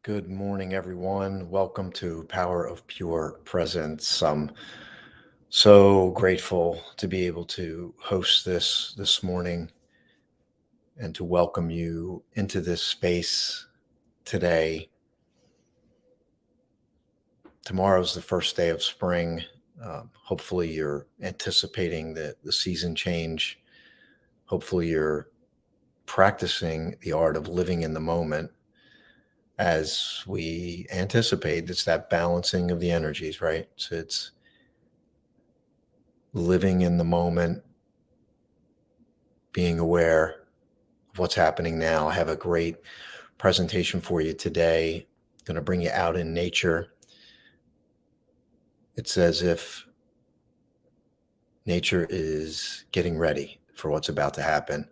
Good morning, everyone. Welcome to Power of Pure Presence. I'm so grateful to be able to host this morning and to welcome you into this space today. Tomorrow's the first day of spring. Hopefully, you're anticipating the season change. Hopefully, you're practicing the art of living in the moment as we anticipate. It's that balancing of the energies, right? So it's living in the moment, being aware of what's happening now. I have a great presentation for you today. Going to bring you out in nature. It's as if nature is getting ready for what's about to happen,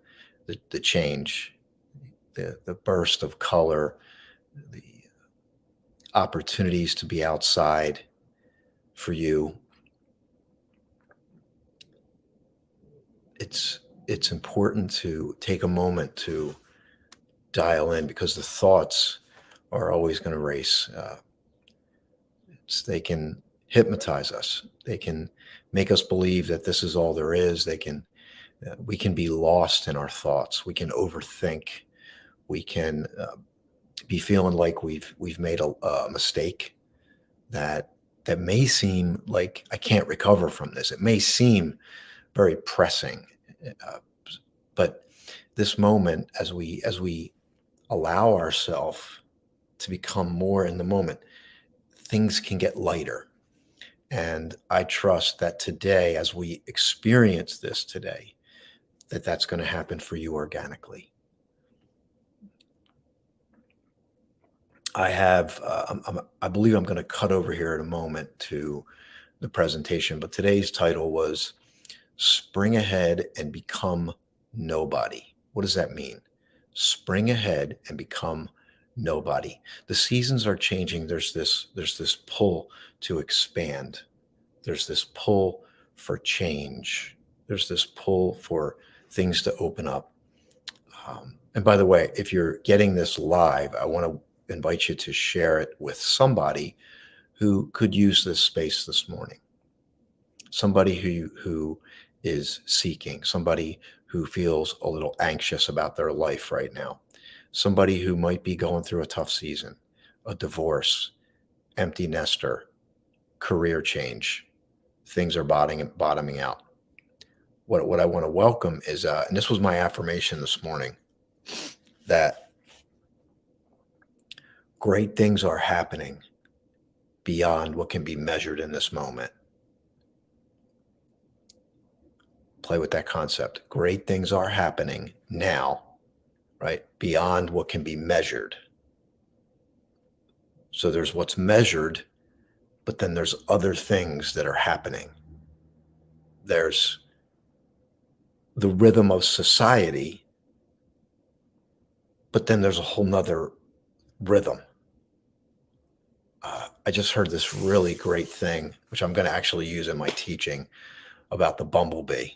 the change, the burst of color, the opportunities to be outside for you. It's important to take a moment to dial in because the thoughts are always going to race. They can hypnotize us. They can make us believe that this is all there is. We can be lost in our thoughts. We can overthink. We can be feeling like we've made a mistake that may seem like I can't recover from this. It may seem very pressing, uh, but this moment, as we allow ourselves to become more in the moment, things can get lighter. And I trust that today, as we experience this today, that's going to happen for you organically. I believe I'm going to cut over here in a moment to the presentation, but today's title was Spring Ahead and Become Nobody. What does that mean? Spring ahead and become nobody. The seasons are changing. There's this pull to expand. There's this pull for change. There's this pull for things to open up. And by the way, if you're getting this live, I want to invite you to share it with somebody who could use this space this morning. Somebody who is seeking, somebody who feels a little anxious about their life right now, somebody who might be going through a tough season, a divorce, empty nester, career change. Things are bottoming out. What I want to welcome is, and this was my affirmation this morning, that great things are happening beyond what can be measured in this moment. Play with that concept. Great things are happening now, right? Beyond what can be measured. So there's what's measured, but then there's other things that are happening. There's the rhythm of society, but then there's a whole nother rhythm. I just heard this really great thing, which I'm going to actually use in my teaching, about the bumblebee.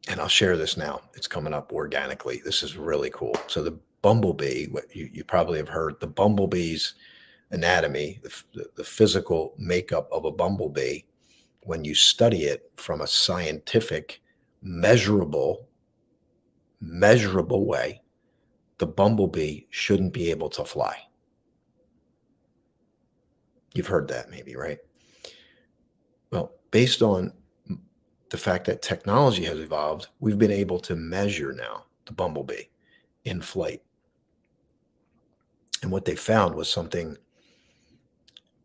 And I'll share this now. It's coming up organically. This is really cool. So the bumblebee, what you probably have heard, the bumblebee's anatomy, the physical makeup of a bumblebee, when you study it from a scientific, measurable way, the bumblebee shouldn't be able to fly. You've heard that maybe, right? Well, based on the fact that technology has evolved, we've been able to measure now the bumblebee in flight. And what they found was something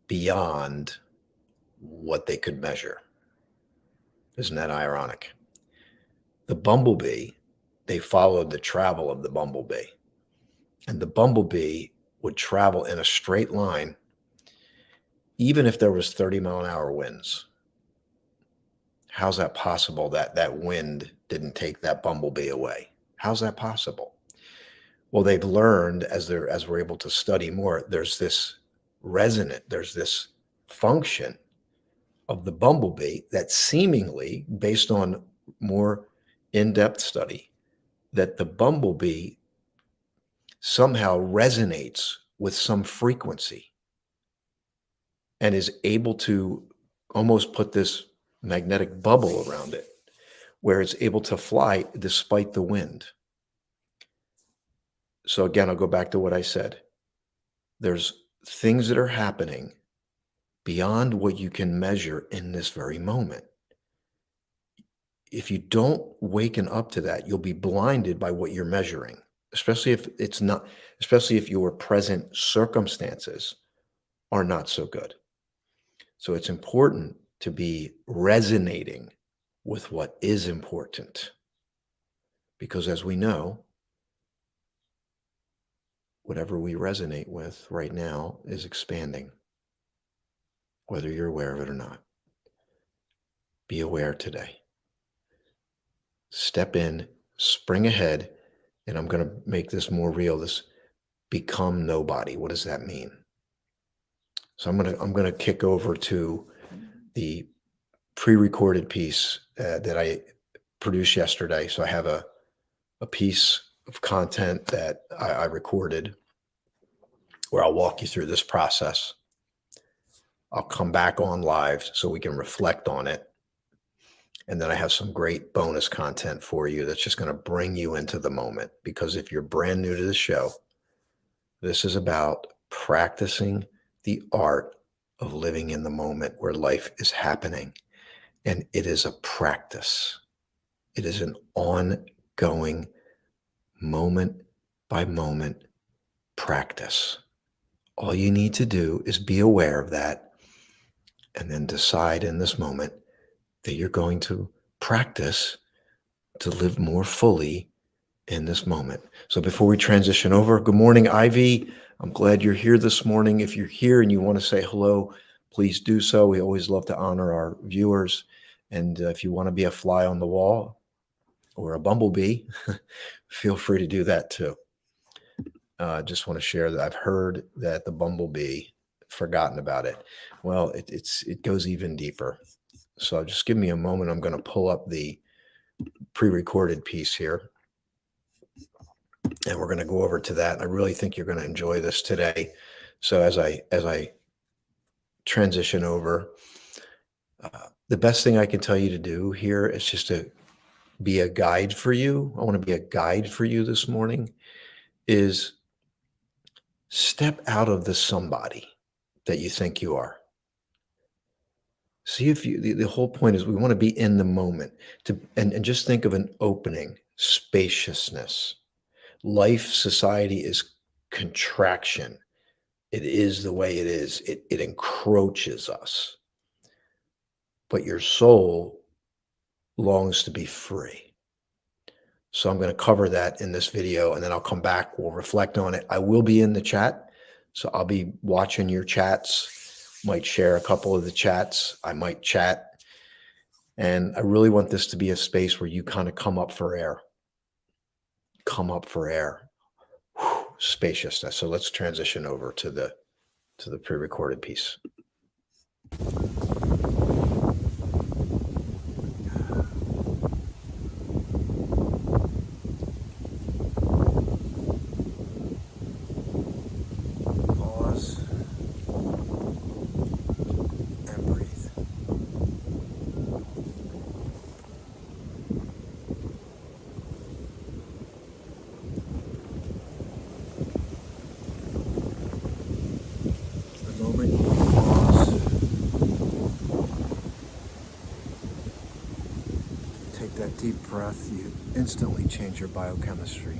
beyond what they could measure. Isn't that ironic? The bumblebee, they followed the travel of the bumblebee. And the bumblebee would travel in a straight line, even if there was 30-mile-an-hour winds. How's that possible that that wind didn't take that bumblebee away? How's that possible? Well, they've learned as we're able to study more, there's this function of the bumblebee that seemingly, based on more in-depth study, that the bumblebee somehow resonates with some frequency and is able to almost put this magnetic bubble around it where it's able to fly despite the wind. So again, I'll go back to what I said. There's things that are happening beyond what you can measure in this very moment. If you don't waken up to that, you'll be blinded by what you're measuring, especially if your present circumstances are not so good. So it's important to be resonating with what is important. Because as we know, whatever we resonate with right now is expanding, whether you're aware of it or not. Be aware today. Step in, spring ahead, and I'm going to make this more real. This become nobody. What does that mean? So I'm going to kick over to the pre-recorded piece that I produced yesterday. So I have a piece of content that I recorded where I'll walk you through this process. I'll come back on live so we can reflect on it. And then I have some great bonus content for you that's just going to bring you into the moment. Because if you're brand new to the show, this is about practicing the art of living in the moment where life is happening. And it is a practice. It is an ongoing, moment by moment practice. All you need to do is be aware of that and then decide in this moment that you're going to practice to live more fully in this moment. So before we transition over, good morning, Ivy. I'm glad you're here this morning. If you're here and you want to say hello, please do so. We always love to honor our viewers. And if you want to be a fly on the wall or a bumblebee, feel free to do that too. Just want to share that I've heard that the bumblebee, forgotten about it. Well, it goes even deeper. So just give me a moment. I'm going to pull up the pre-recorded piece here, and we're going to go over to that. I really think you're going to enjoy this today. So as I transition over, the best thing I can tell you to do here is just to be a guide for you. I want to be a guide for you this morning. Is step out of the somebody that you think you are. See if you, the whole point is we want to be in the moment and just think of an opening, spaciousness. Life, society is contraction. It is the way it is. It encroaches us. But your soul longs to be free. So I'm going to cover that in this video, and then I'll come back. We'll reflect on it. I will be in the chat. So I'll be watching your chats, might share a couple of the chats. I might chat. And I really want this to be a space where you kind of come up for air. Come up for air. Whew, spaciousness. So let's transition over to the pre-recorded piece. Deep breath, you instantly change your biochemistry.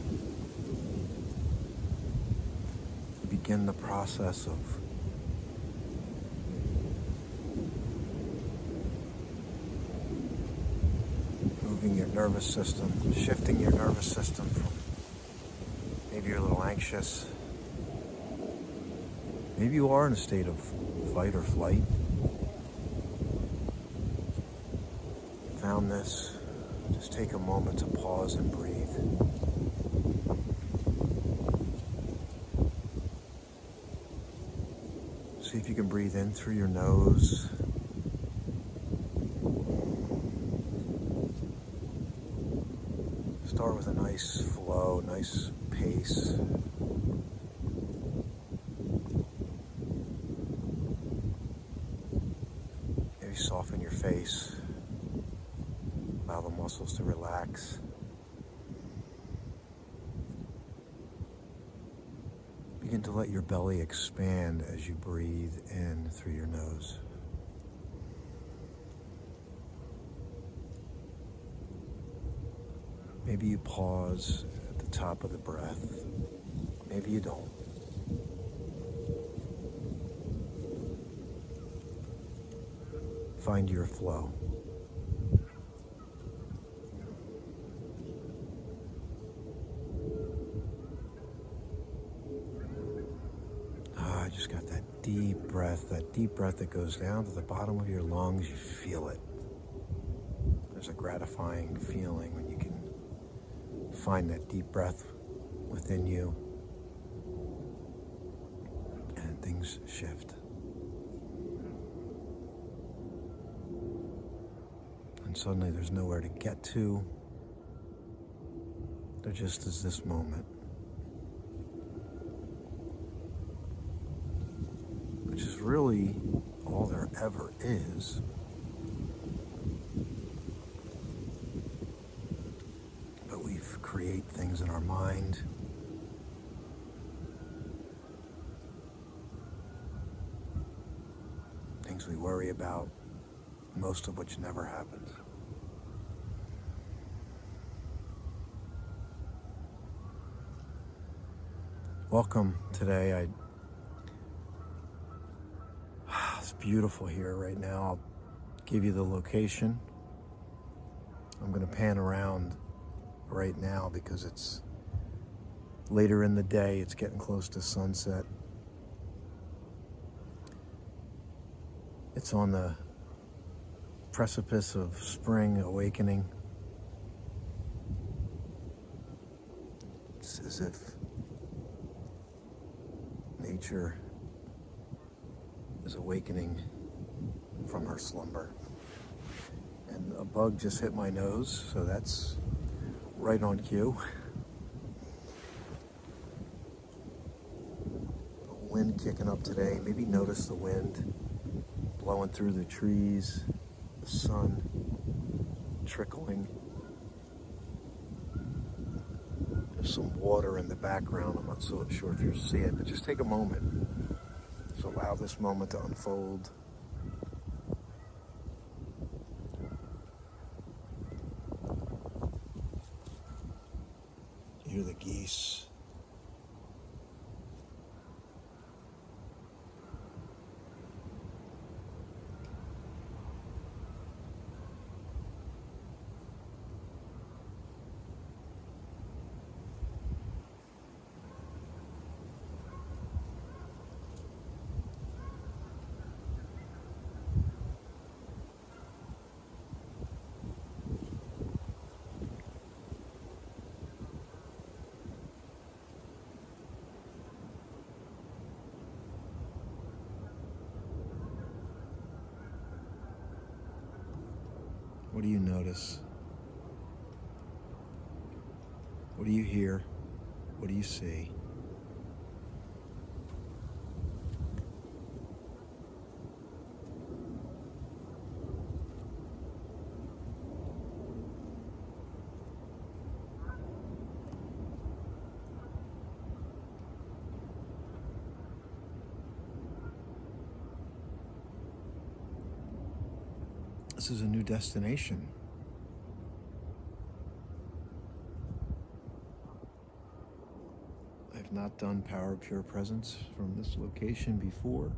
You begin the process of moving your nervous system, shifting your nervous system from maybe you're a little anxious. Maybe you are in a state of fight or flight. Found this. Just take a moment to pause and breathe. See if you can breathe in through your nose. Start with a nice flow, nice pace. Maybe soften your face. Allow the muscles to relax. Begin to let your belly expand as you breathe in through your nose. Maybe you pause at the top of the breath. Maybe you don't. Find your flow. I just got that deep breath that goes down to the bottom of your lungs. You feel it. There's a gratifying feeling when you can find that deep breath within you and things shift. And suddenly there's nowhere to get to. There just is this moment, which is really all there ever is. But we create things in our mind. Things we worry about, most of which never happens. Welcome today. It's beautiful here right now. I'll give you the location. I'm going to pan around right now because it's later in the day. It's getting close to sunset. It's on the precipice of spring awakening. It's as if nature is awakening from her slumber. And a bug just hit my nose, so that's right on cue. Wind kicking up today. Maybe notice the wind blowing through the trees, the sun trickling. There's some water in the background. I'm not so sure if you'll see it, but just take a moment. Just allow this moment to unfold. You hear the geese. What do you notice? What do you hear? What do you see? This is a new destination. I've not done Power Pure Presence from this location before.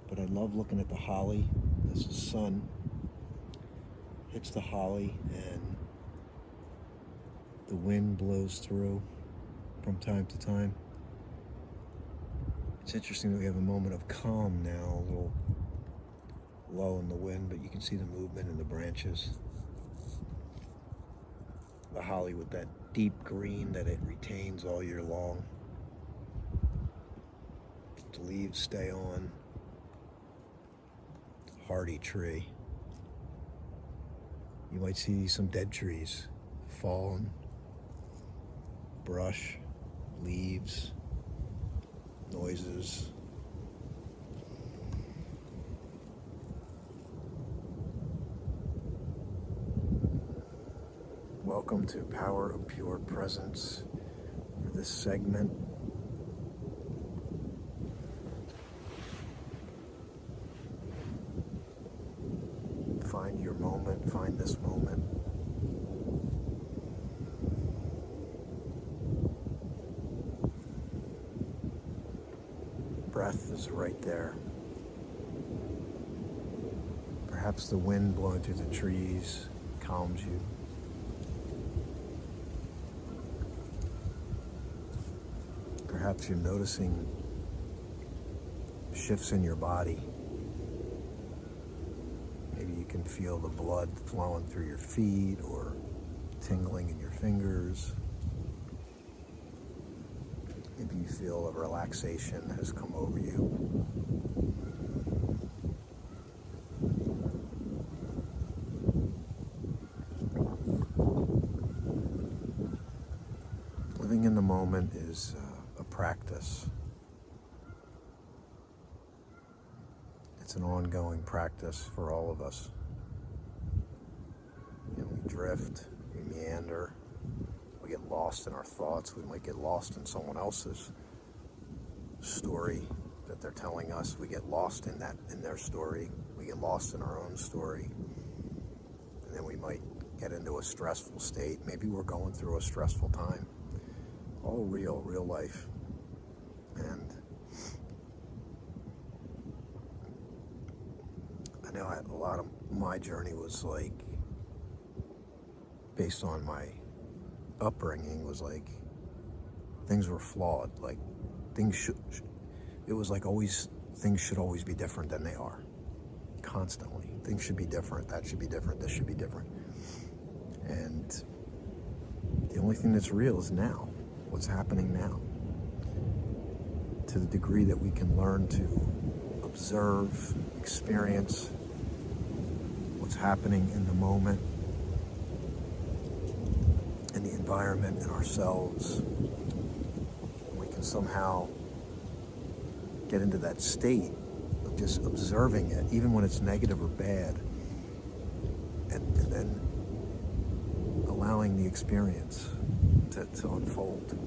But I love looking at the holly as the sun hits the holly and the wind blows through from time to time. It's interesting that we have a moment of calm now, a little low in the wind, but you can see the movement in the branches. The holly with that deep green that it retains all year long. The leaves stay on. Hardy tree. You might see some dead trees, fallen, brush, leaves, noises. Welcome to Power of Pure Presence. For this segment, find your moment, find this moment. Breath is right there. Perhaps the wind blowing through the trees calms you. Perhaps you're noticing shifts in your body. Maybe you can feel the blood flowing through your feet or tingling in your fingers. Maybe you feel a relaxation has come over you. Living in the moment is a practice. It's an ongoing practice for all of us. We drift, we meander, we get lost in our thoughts. We might get lost in someone else's story that they're telling us. We get lost in their story. We get lost in our own story. And then we might get into a stressful state. Maybe we're going through a stressful time. All real life. And I know a lot of my journey was like, based on my upbringing, was like, things were flawed. Like, it was like always, things should always be different than they are. Constantly. Things should be different, that should be different, this should be different. And the only thing that's real is now. What's happening now. To the degree that we can learn to observe, experience what's happening in the moment, in the environment, in ourselves, we can somehow get into that state of just observing it, even when it's negative or bad, and then allowing the experience to unfold.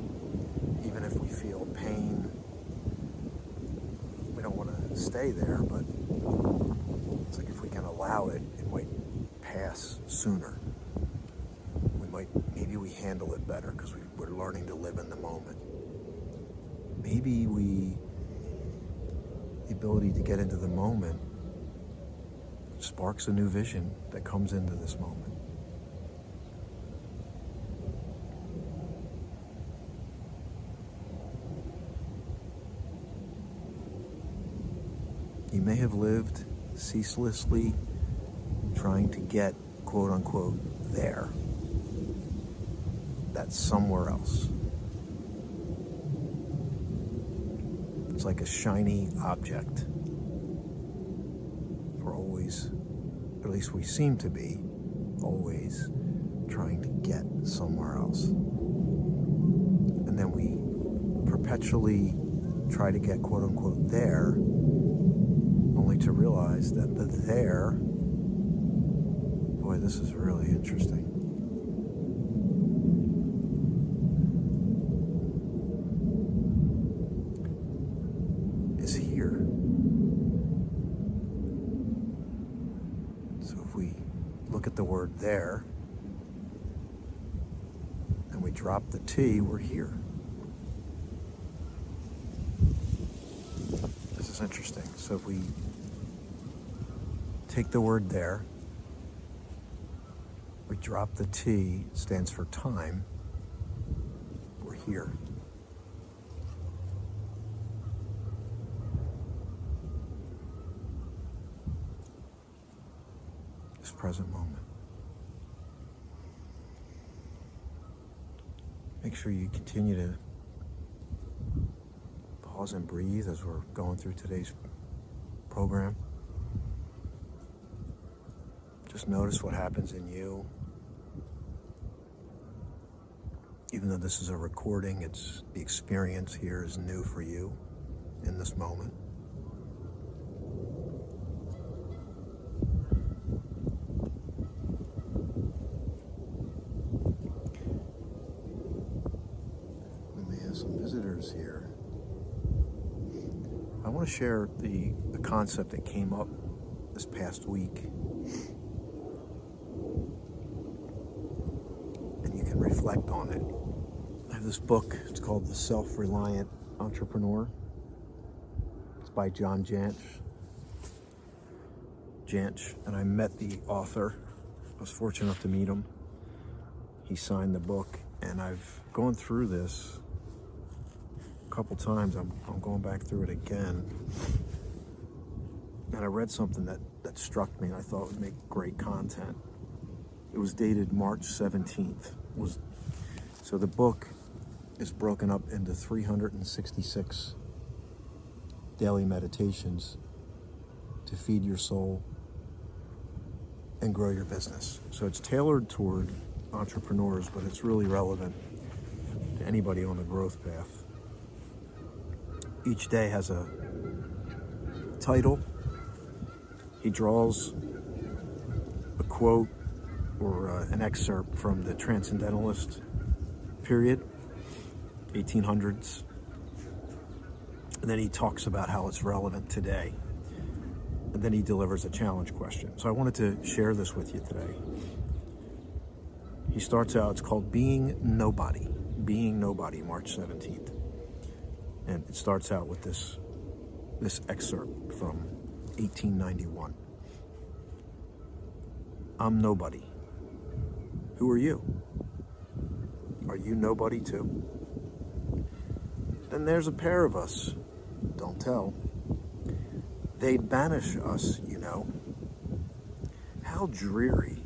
Even if we feel pain, we don't want to stay there, but it's like if we can allow it, it might pass sooner. Maybe we handle it better because we're learning to live in the moment. Maybe the ability to get into the moment sparks a new vision that comes into this moment. You may have lived ceaselessly trying to get, quote unquote, there. That's somewhere else. It's like a shiny object. We're always, at least we seem to be, always trying to get somewhere else. And then we perpetually try to get, quote unquote, there, only to realize that the there, boy, this is really interesting. Is here. So if we look at the word there, and we drop the T, we're here. This is interesting. So if we take the word there, we drop the T, it stands for time, we're here. This present moment. Make sure you continue to pause and breathe as we're going through today's program. Just Just notice what happens in you. Even though this is a recording, the experience here is new for you in this moment. We may have some visitors here. I want to share the concept that came up this past week. And you can reflect on it. I have this book, it's called The Self-Reliant Entrepreneur. It's by John Jantsch, and I met the author. I was fortunate enough to meet him. He signed the book, and I've gone through this a couple times. I'm going back through it again. And I read something that struck me and I thought would make great content. It was dated March 17th. So the book is broken up into 366 daily meditations to feed your soul and grow your business. So it's tailored toward entrepreneurs, but it's really relevant to anybody on the growth path. Each day has a title. He draws a quote or an excerpt from the Transcendentalist period, 1800s. And then he talks about how it's relevant today. And then he delivers a challenge question. So I wanted to share this with you today. He starts out, it's called Being Nobody, March 17th. And it starts out with this excerpt from 1891. I'm nobody. Who are you? Are you nobody too? Then there's a pair of us. Don't tell. They'd banish us, you know. How dreary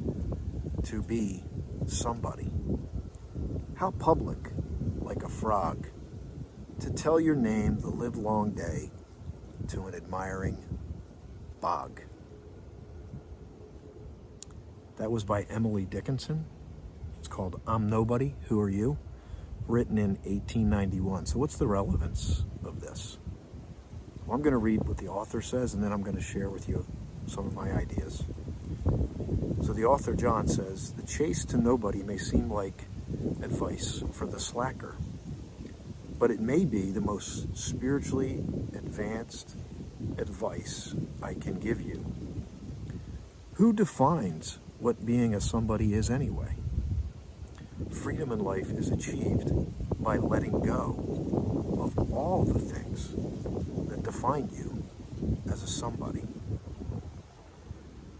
to be somebody. How public, like a frog, to tell your name the livelong day to an admiring bog. That was by Emily Dickinson. It's called I'm Nobody, Who Are You? Written in 1891. So what's the relevance of this? Well, I'm going to read what the author says, and then I'm going to share with you some of my ideas. So the author, John, says, the chase to nobody may seem like advice for the slacker, but it may be the most spiritually advanced advice I can give you. Who defines what being a somebody is anyway? Freedom in life is achieved by letting go of all the things that define you as a somebody.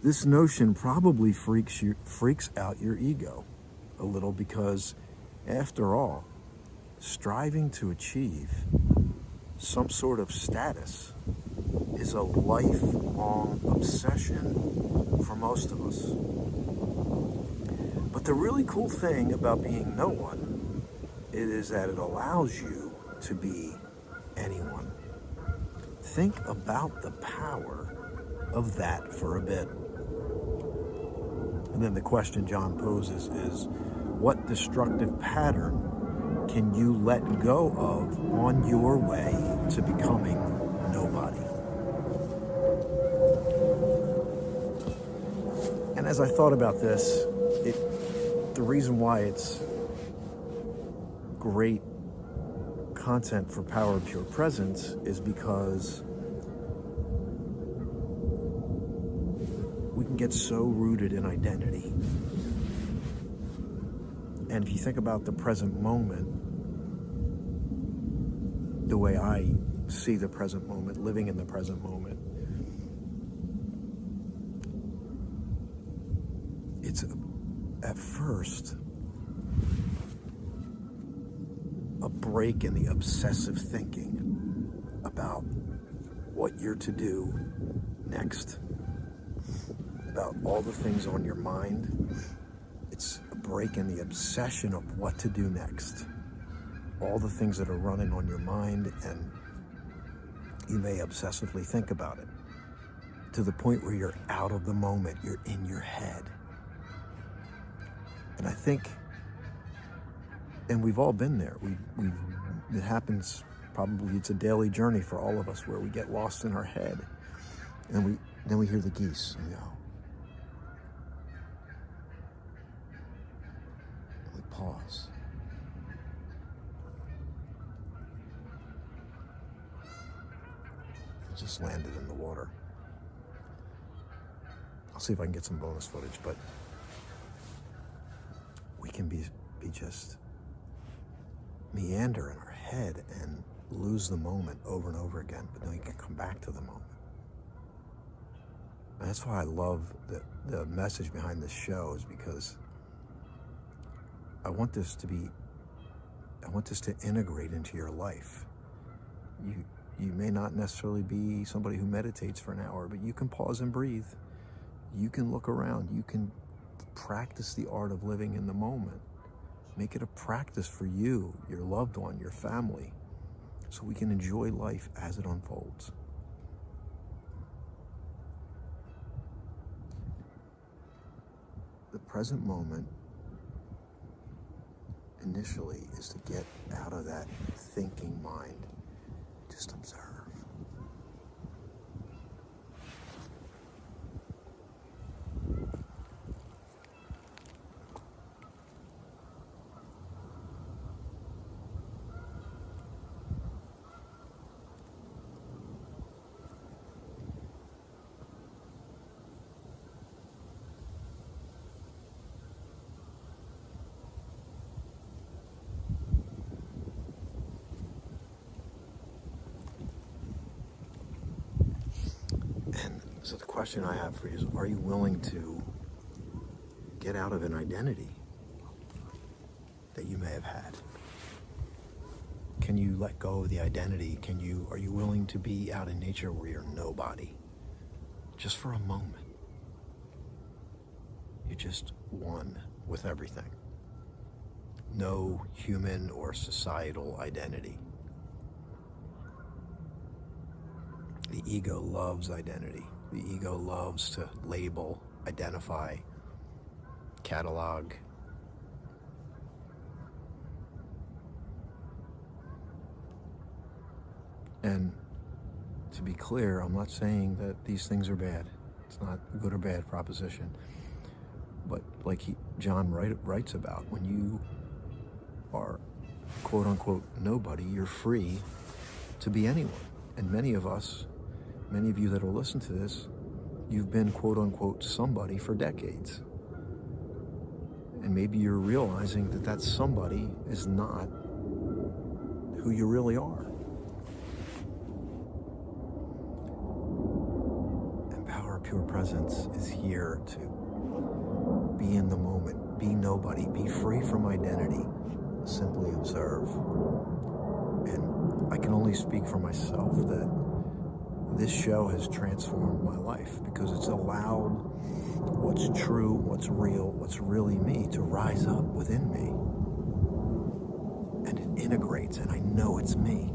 This notion probably freaks out your ego a little because, after all, striving to achieve some sort of status is a lifelong obsession for most of us. But the really cool thing about being no one is that it allows you to be anyone. Think about the power of that for a bit. And then the question John poses is, what destructive pattern can you let go of on your way to becoming nobody? And as I thought about this, the reason why it's great content for Power of Pure Presence is because we can get so rooted in identity. And if you think about the present moment, the way I see the present moment, living in the present moment, it's at first a break in the obsessive thinking about what you're to do next, about all the things on your mind. It's a break in the obsession of what to do next, all the things that are running on your mind, and you may obsessively think about it. to the point where you're out of the moment, you're in your head. And I think, and we've all been there, it happens, probably it's a daily journey for all of us where we get lost in our head. And then we hear the geese and we go, and we pause. I just landed in the water. I'll see if I can get some bonus footage, but we can be just meander in our head and lose the moment over and over again, but then we can come back to the moment. And that's why I love the message behind this show, is because I want this to integrate into your life. You may not necessarily be somebody who meditates for an hour, but you can pause and breathe. You can look around. You can practice the art of living in the moment. Make it a practice for you, your loved one, your family, so we can enjoy life as it unfolds. The present moment initially is to get out of that thinking mind. Just observe. So the question I have for you is, are you willing to get out of an identity that you may have had? Can you let go of the identity? Are you willing to be out in nature where you're nobody? Just for a moment. You're just one with everything. No human or societal identity. The ego loves identity. The ego loves to label, identify, catalog. And to be clear, I'm not saying that these things are bad. It's not a good or bad proposition. But like John writes about, when you are quote unquote nobody, you're free to be anyone. And many of you that will listen to this, you've been quote unquote somebody for decades. And maybe you're realizing that that somebody is not who you really are. And Power of Pure Presence is here to be in the moment, be nobody, be free from identity, simply observe. And I can only speak for myself that this show has transformed my life, because it's allowed what's true, what's real, what's really me to rise up within me. And it integrates, and I know it's me.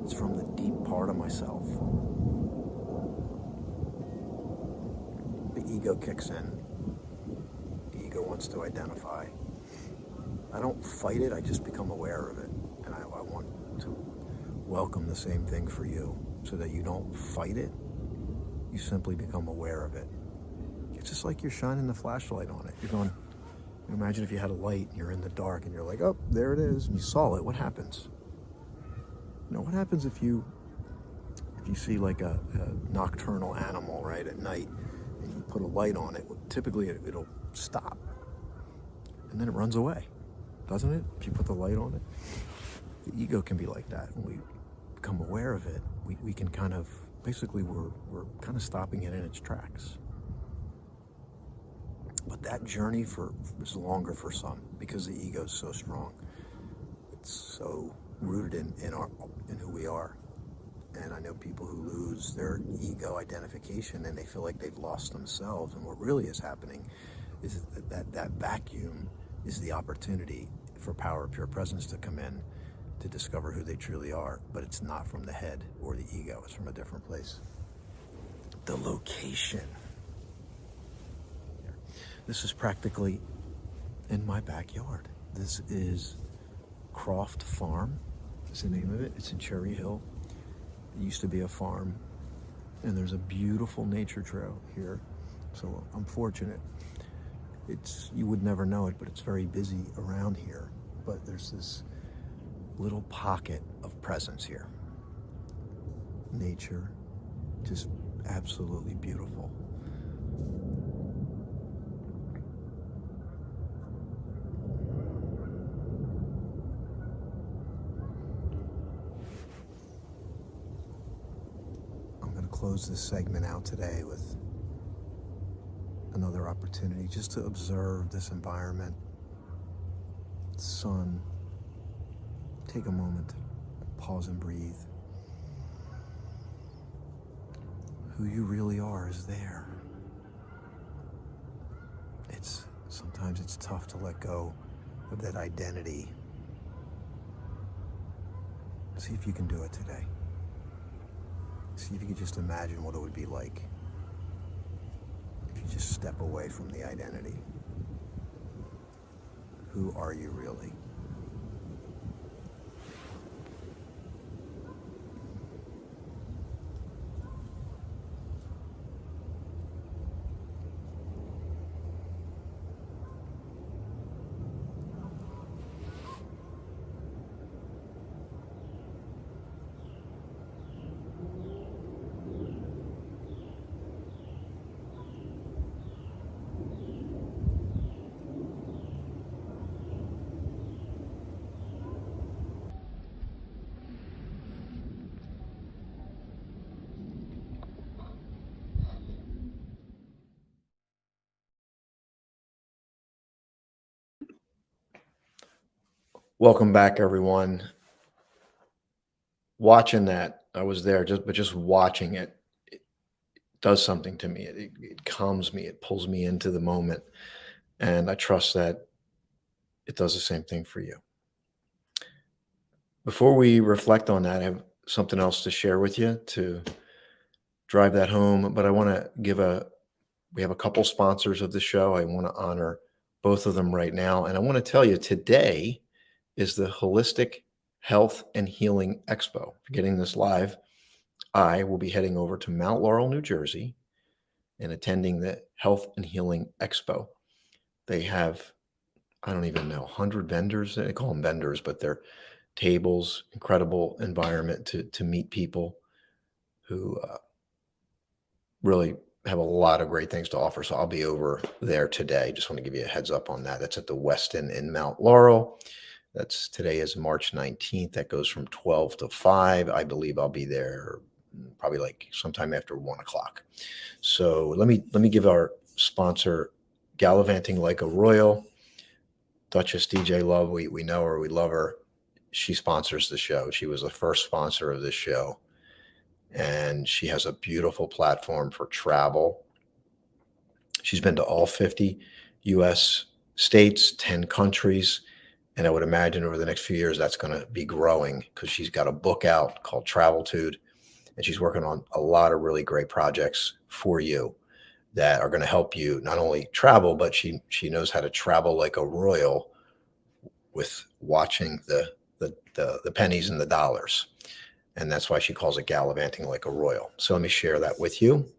It's from the deep part of myself. The ego kicks in. The ego wants to identify. I don't fight it, I just become aware of it. And I want to welcome the same thing for you, so that you don't fight it, you simply become aware of it. It's just like you're shining the flashlight on it. You're going, imagine if you had a light and you're in the dark and you're like, oh, there it is, and you saw it, what happens? You know, what happens if you see like a nocturnal animal, right, at night, and you put a light on it? Typically it'll stop, and then it runs away, doesn't it? If you put the light on it. The ego can be like that. When we become aware of it, we can kind of, basically we're kind of stopping it in its tracks. But that journey is longer for some, because the ego is so strong. It's so rooted in who we are. And I know people who lose their ego identification and they feel like they've lost themselves. And what really is happening is that vacuum is the opportunity for Power of Pure Presence to come in, to discover who they truly are. But it's not from the head or the ego, it's from a different place. the location. This is practically in my backyard. This is Croft Farm. That's the name of it. It's in Cherry Hill. It used to be a farm, and there's a beautiful nature trail here. So I'm fortunate. You would never know it, but it's very busy around here. But there's this little pocket of presence here. Nature, just absolutely beautiful. I'm going to close this segment out today with another opportunity just to observe this environment. Sun. Take a moment, pause and breathe. Who you really are is there. Sometimes it's tough to let go of that identity. See if you can do it today. See if you can just imagine what it would be like if you just step away from the identity. Who are you really? Welcome back, everyone. Watching that, I was there, but just watching it does something to me. It calms me. It pulls me into the moment, and I trust that it does the same thing for you. Before we reflect on that, I have something else to share with you to drive that home. But I want to we have a couple sponsors of the show. I want to honor both of them right now, and I want to tell you today is the Holistic Health and Healing Expo. For getting this live, I will be heading over to Mount Laurel, New Jersey, and attending the Health and Healing Expo. They have, I don't even know, 100 vendors. They call them vendors, but they're tables, incredible environment to meet people who really have a lot of great things to offer. So I'll be over there today. Just want to give you a heads up on that. That's at the Westin in Mount Laurel. Today is March 19th. That goes from 12 to 5. I believe I'll be there probably like sometime after 1 o'clock. So let me give our sponsor, Gallivanting Like a Royal, Duchess DJ Love. We know her, we love her. She sponsors the show. She was the first sponsor of this show, and she has a beautiful platform for travel. She's been to all 50 U.S. states, 10 countries. And I would imagine over the next few years, that's going to be growing because she's got a book out called Traveltude, and she's working on a lot of really great projects for you that are going to help you not only travel, but she knows how to travel like a royal with watching the pennies and the dollars. And that's why she calls it Gallivanting Like a Royal. So let me share that with you.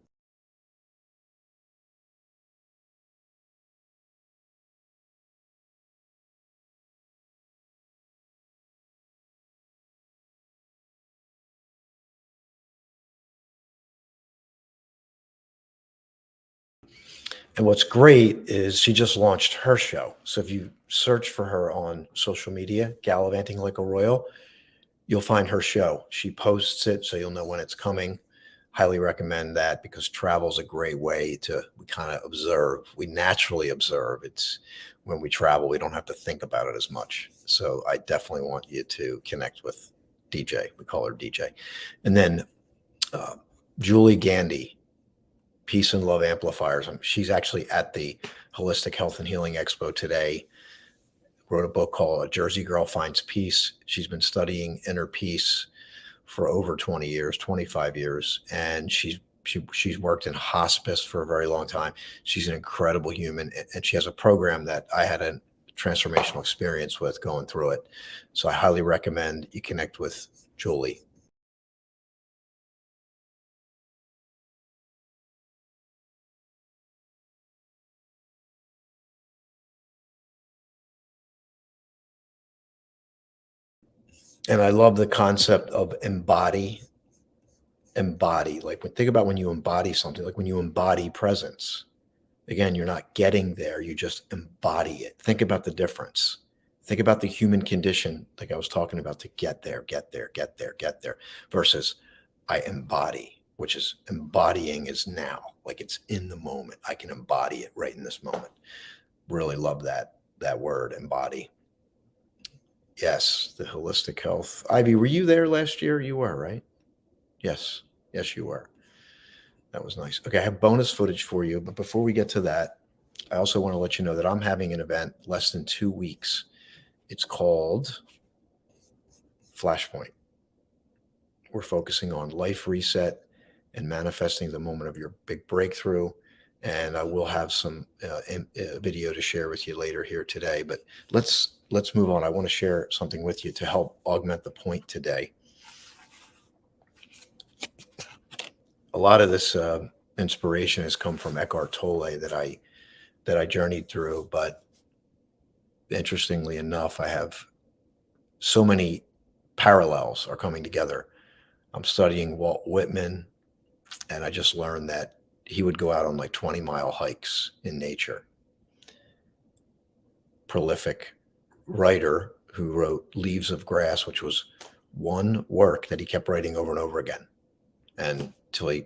And what's great is she just launched her show. So if you search for her on social media, Gallivanting Like a Royal, you'll find her show. She posts it, so you'll know when it's coming. Highly recommend that because travel is a great way to kind of observe. We naturally observe. It's when we travel, we don't have to think about it as much. So I definitely want you to connect with DJ. We call her DJ. And then Julie Gandy, Peace and Love Amplifiers. She's actually at the Holistic Health and Healing Expo today. Wrote a book called A Jersey Girl Finds Peace. She's been studying inner peace for over 20 years, 25 years, and she's She's worked in hospice for a very long time. She's an incredible human, and she has a program that I had a transformational experience with going through it. So I highly recommend you connect with Julie. And I love the concept of embody. Like think about when you embody something, like when you embody presence. Again, you're not getting there, you just embody it. Think about the difference. Think about the human condition, like I was talking about, to get there, get there, get there, get there, versus I embody, which is embodying is now, like it's in the moment. I can embody it right in this moment. Really love that word, embody. Yes, the holistic health. Ivy, were you there last year? You were, right? Yes. Yes, you were. That was nice. Okay, I have bonus footage for you, but before we get to that, I also want to let you know that I'm having an event less than 2 weeks. It's called Flashpoint. We're focusing on life reset and manifesting the moment of your big breakthrough. And I will have some video to share with you later here today. But let's move on. I want to share something with you to help augment the point today. A lot of this inspiration has come from Eckhart Tolle that I journeyed through. But interestingly enough, I have so many parallels are coming together. I'm studying Walt Whitman, and I just learned that he would go out on like 20-mile hikes in nature. Prolific writer who wrote Leaves of Grass, which was one work that he kept writing over and over again. And till he,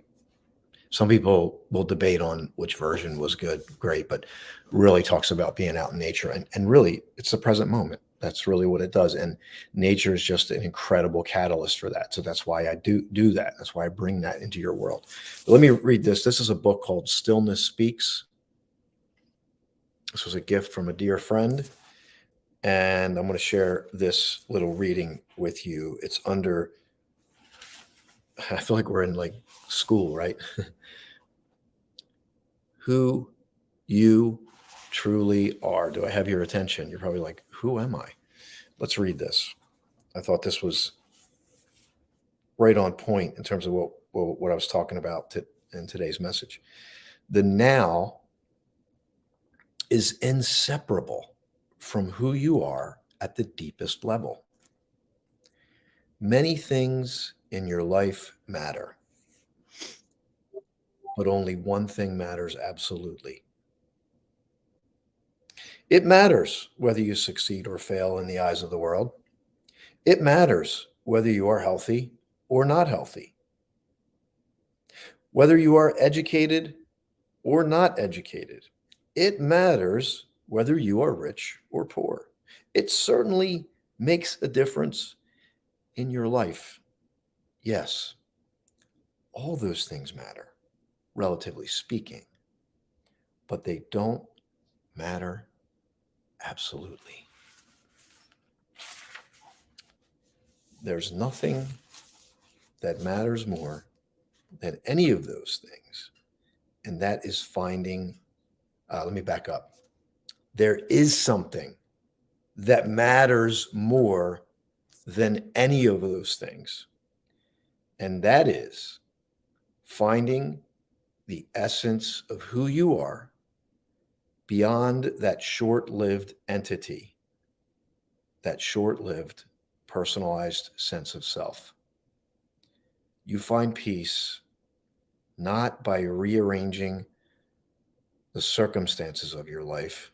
some people will debate on which version was good, great, but really talks about being out in nature. And really, it's the present moment. That's really what it does. And nature is just an incredible catalyst for that. So that's why I do that. That's why I bring that into your world. But let me read this. This is a book called Stillness Speaks. This was a gift from a dear friend. And I'm going to share this little reading with you. It's under, I feel like we're in like school, right? Who you truly are. Do I have your attention? You're probably like, who am I? Let's read this. I thought this was right on point in terms of what I was talking about in today's message. The now is inseparable from who you are at the deepest level. Many things in your life matter, but only one thing matters absolutely. It matters whether you succeed or fail in the eyes of the world. It matters whether you are healthy or not healthy, whether you are educated or not educated. It matters whether you are rich or poor. It certainly makes a difference in your life. Yes, all those things matter, relatively speaking, but they don't matter absolutely. There's nothing that matters more than any of those things, and that is finding. Let me back up. There is something that matters more than any of those things, and that is finding the essence of who you are beyond that short lived entity, that short lived personalized sense of self. You find peace not by rearranging the circumstances of your life,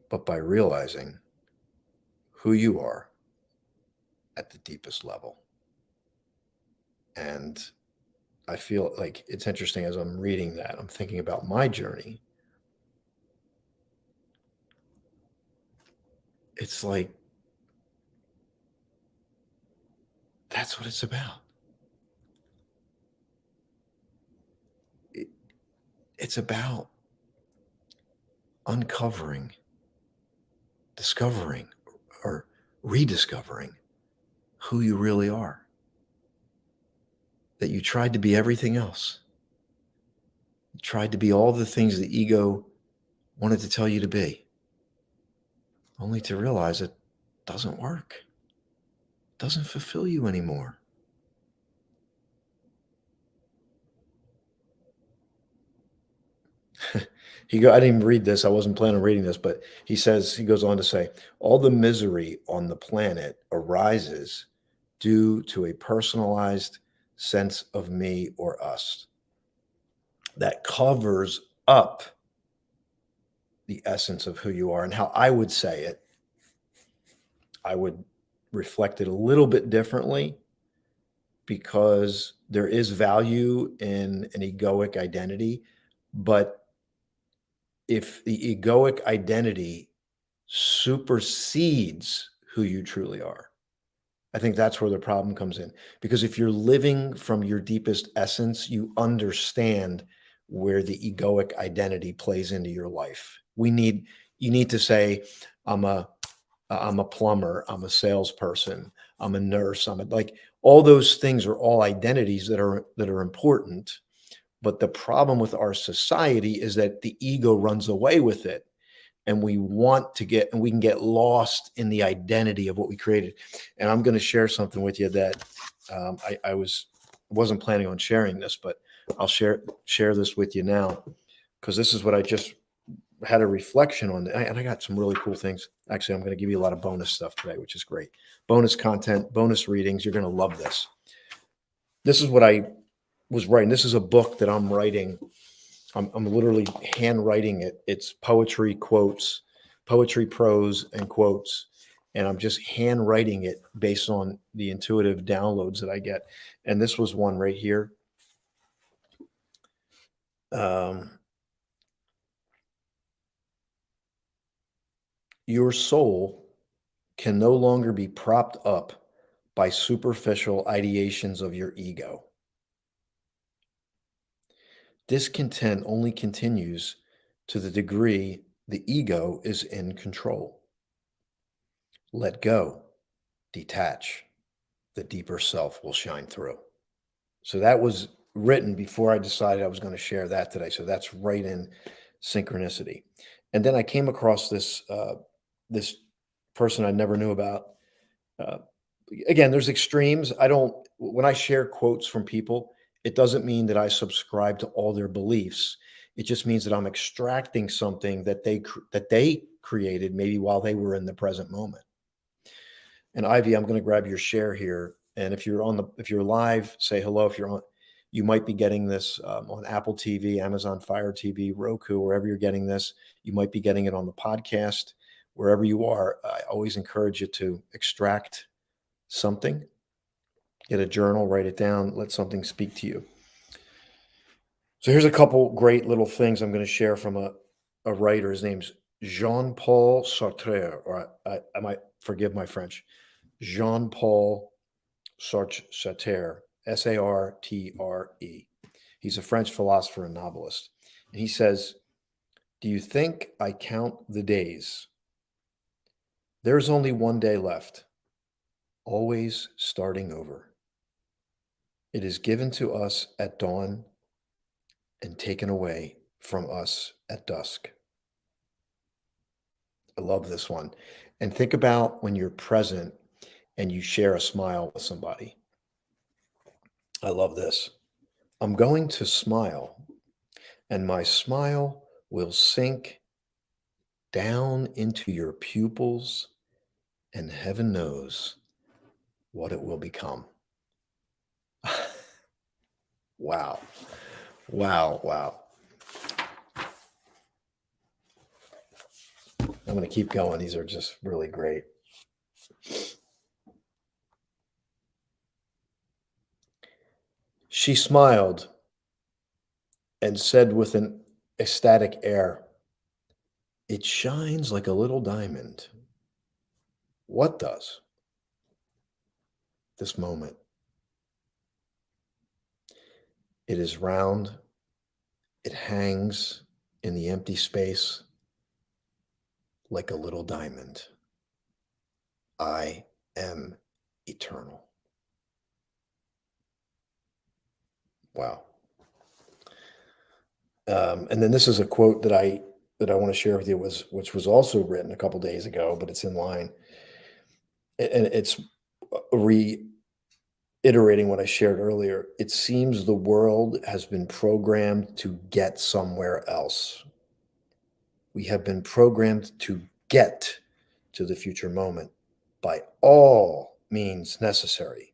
but by realizing who you are at the deepest level. And I feel like it's interesting as I'm reading that, I'm thinking about my journey. It's like, that's what it's about. It's about uncovering, discovering, or rediscovering who you really are. that you tried to be everything else. You tried to be all the things the ego wanted to tell you to be, only to realize it doesn't work, doesn't fulfill you anymore. I didn't even read this. I wasn't planning on reading this, but he goes on to say, all the misery on the planet arises due to a personalized sense of me or us that covers up the essence of who you are. And how I would say it, I would reflect it a little bit differently because there is value in an egoic identity. But if the egoic identity supersedes who you truly are, I think that's where the problem comes in. Because if you're living from your deepest essence, you understand where the egoic identity plays into your life. You need to say, I'm a I'm a plumber, I'm a salesperson, I'm a nurse, like all those things are all identities that are important. But the problem with our society is that the ego runs away with it and we can get lost in the identity of what we created. And I'm going to share something with you that I wasn't planning on sharing this, but I'll share this with you now because this is what I just had a reflection on, and I got some really cool things. Actually, I'm going to give you a lot of bonus stuff today, which is great. Bonus content, bonus readings. You're going to love this. This is what I was writing. This is a book that I'm writing. I'm literally handwriting it. It's poetry, quotes, poetry, prose, and quotes. And I'm just handwriting it based on the intuitive downloads that I get. And this was one right here. Your soul can no longer be propped up by superficial ideations of your ego. Discontent only continues to the degree the ego is in control. Let go, detach, the deeper self will shine through. So that was written before I decided I was going to share that today. So that's right in synchronicity. And then I came across this person I never knew about. Uh, Again, there's extremes. I don't When I share quotes from people, it doesn't mean that I subscribe to all their beliefs. It just means that I'm extracting something that they created maybe while they were in the present moment. And Ivy, I'm going to grab your share here. And if you're live, say hello. If you're on, you might be getting this on Apple TV, Amazon Fire TV, Roku, wherever you're getting this. You might be getting it on the podcast, wherever you are. I always encourage you to extract something, get a journal, write it down, let something speak to you. So here's a couple great little things I'm going to share from a writer. His name's Jean-Paul Sartre, or I might forgive my French. Jean-Paul Sartre, Sartre. He's a French philosopher and novelist. And he says, do you think I count the days? There's only one day left, always starting over. It is given to us at dawn and taken away from us at dusk. I love this one. And think about when you're present and you share a smile with somebody. I love this. I'm going to smile, and my smile will sink down into your pupils, and heaven knows what it will become. Wow. Wow. Wow. I'm going to keep going. These are just really great. She smiled and said with an ecstatic air, it shines like a little diamond. What does? This moment. It is round. It hangs in the empty space like a little diamond. I am eternal. Wow. And then this is a quote that I want to share with you, which was also written a couple days ago, but it's in line, and it's reiterating what I shared earlier. It seems the world has been programmed to get somewhere else. We have been programmed to get to the future moment by all means necessary.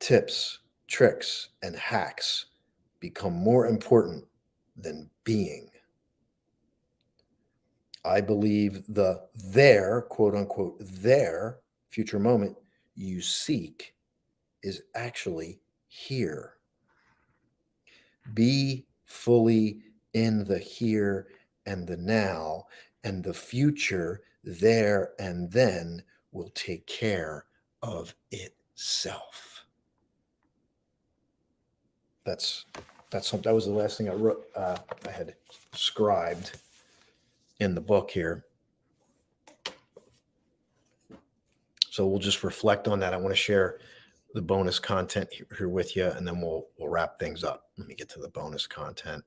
Tips, tricks, and hacks become more important than being. I believe their, quote unquote, their future moment you seek is actually here. Be fully in the here and the now, and the future there and then will take care of itself. That's something. That was the last thing I wrote. I had scribed in the book here. So we'll just reflect on that. I want to share the bonus content here with you, and then we'll wrap things up. Let me get to the bonus content.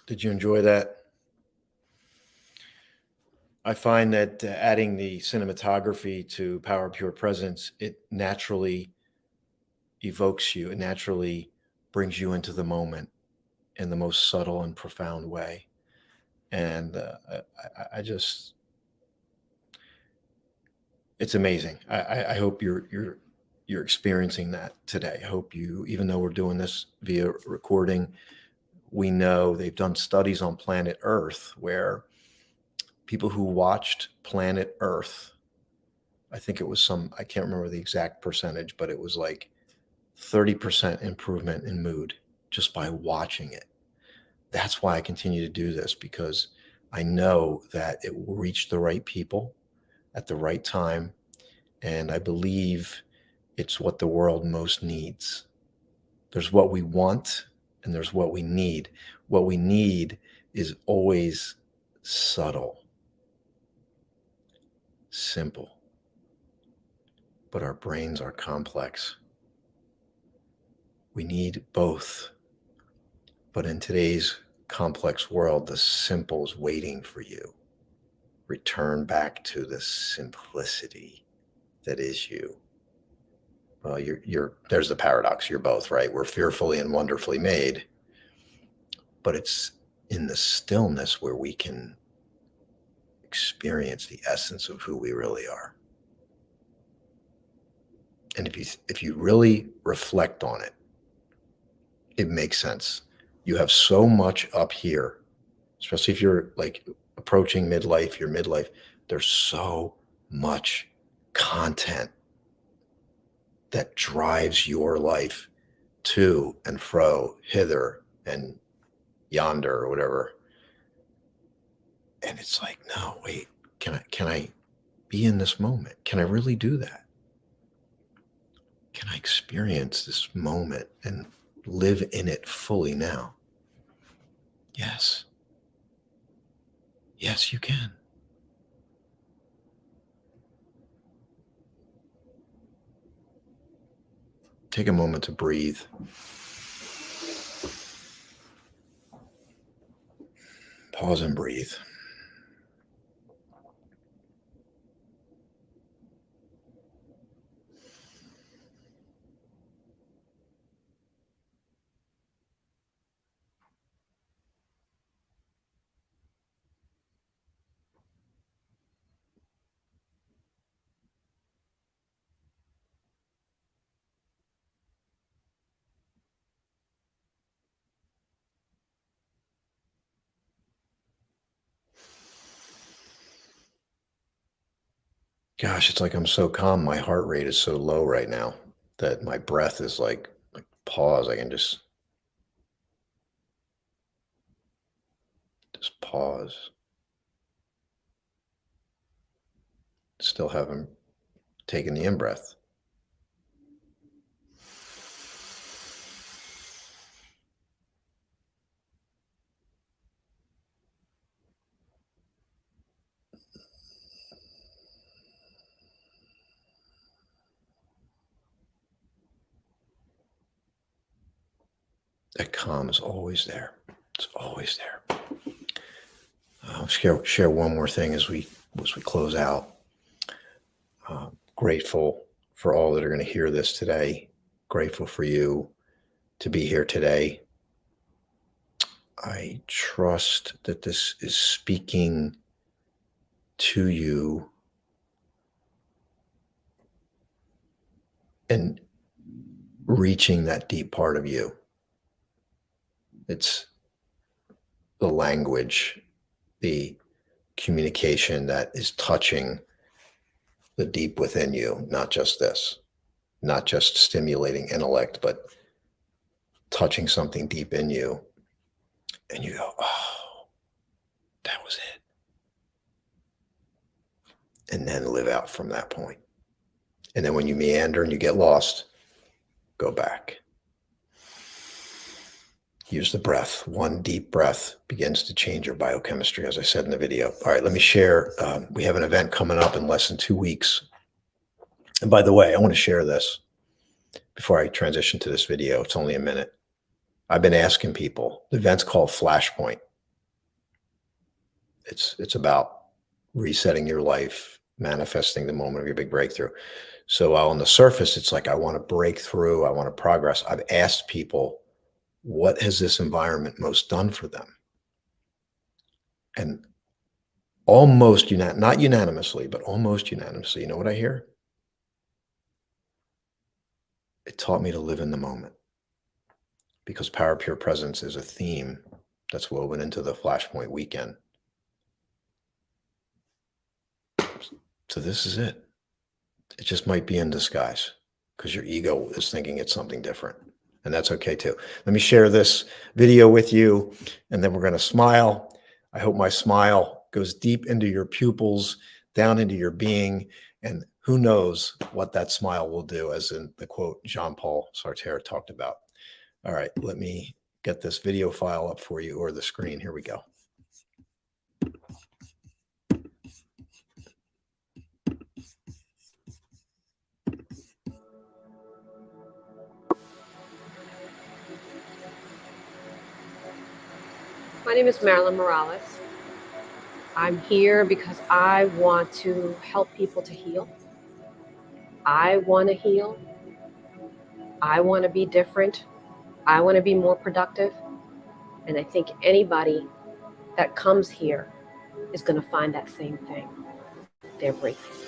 Did you enjoy that? I find that adding the cinematography to Power of Pure Presence, it naturally evokes you, it naturally brings you into the moment in the most subtle and profound way. And I just, it's amazing. I hope you're experiencing that today. I hope you, even though we're doing this via recording, we know they've done studies on planet Earth where people who watched planet Earth, I think it was I can't remember the exact percentage, but it was like 30% improvement in mood just by watching it. That's why I continue to do this, because I know that it will reach the right people at the right time. And I believe it's what the world most needs. There's what we want and there's what we need. What we need is always subtle, simple, but our brains are complex. We need both. But in today's complex world, the simple is waiting for you. Return back to the simplicity that is you. Well, there's the paradox. You're both, right? We're fearfully and wonderfully made, but it's in the stillness where we can experience the essence of who we really are. And if you really reflect on it, it makes sense. You have so much up here, especially if you're like approaching midlife, your midlife, there's so much content that drives your life to and fro, hither and yonder, or whatever. And it's like, no, wait, can I be in this moment? Can I really do that? Can I experience this moment and live in it fully now? Yes. Yes, you can. Take a moment to breathe. Pause and breathe. Gosh, it's like I'm so calm. My heart rate is so low right now that my breath is like pause. I can just pause. Still haven't taken the in breath. That calm is always there. It's always there. I'll share one more thing as we close out. Grateful for all that are going to hear this today. Grateful for you to be here today. I trust that this is speaking to you and reaching that deep part of you. It's the language, the communication that is touching the deep within you, not just this, not just stimulating intellect, but touching something deep in you. And you go, oh, that was it. And then live out from that point. And then when you meander and you get lost, go back. Use the breath. One deep breath begins to change your biochemistry, as I said in the video. All right, let me share. We have an event coming up in less than 2 weeks. And by the way, I want to share this before I transition to this video. It's only a minute. I've been asking people. The event's called Flashpoint. It's about resetting your life, manifesting the moment of your big breakthrough. So on the surface, it's like, I want to break through, I want to progress. I've asked people, what has this environment most done for them? And almost not unanimously, but almost unanimously, you know what I hear? It taught me to live in the moment, because Power Pure Presence is a theme that's woven into the Flashpoint weekend. So this is it. It just might be in disguise, because your ego is thinking it's something different. And that's okay too. Let me share this video with you, and then we're going to smile. I hope my smile goes deep into your pupils, down into your being, and who knows what that smile will do, as in the quote Jean-Paul Sartre talked about. All right, let me get this video file up for you, or the screen. Here we go. My name is Marilyn Morales. I'm here because I want to help people to heal. I want to heal. I want to be different. I want to be more productive. And I think anybody that comes here is going to find that same thing, their breakthrough.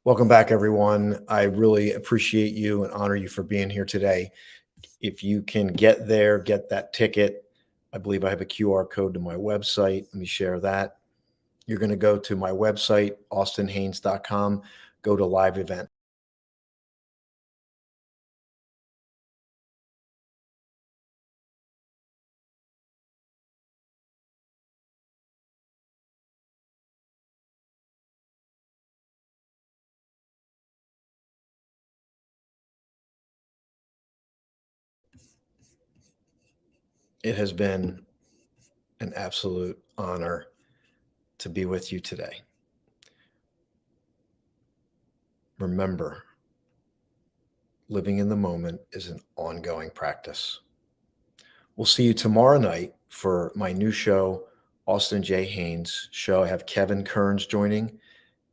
Welcome back, everyone. I really appreciate you and honor you for being here today. If you can get there, get that ticket. I believe I have a QR code to my website. Let me share that. You're going to go to my website, austinhaines.com, go to live event. It has been an absolute honor to be with you today. Remember, living in the moment is an ongoing practice. We'll see you tomorrow night for my new show, Austin J. Haynes show. I have Kevin Kearns joining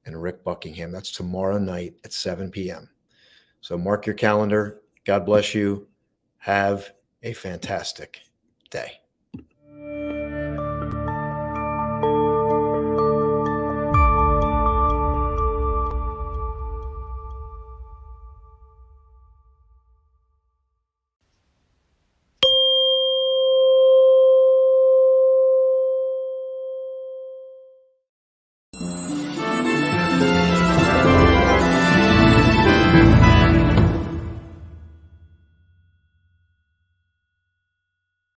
and Rick Buckingham. That's tomorrow night at 7 p.m. So mark your calendar. God bless you. Have a fantastic day.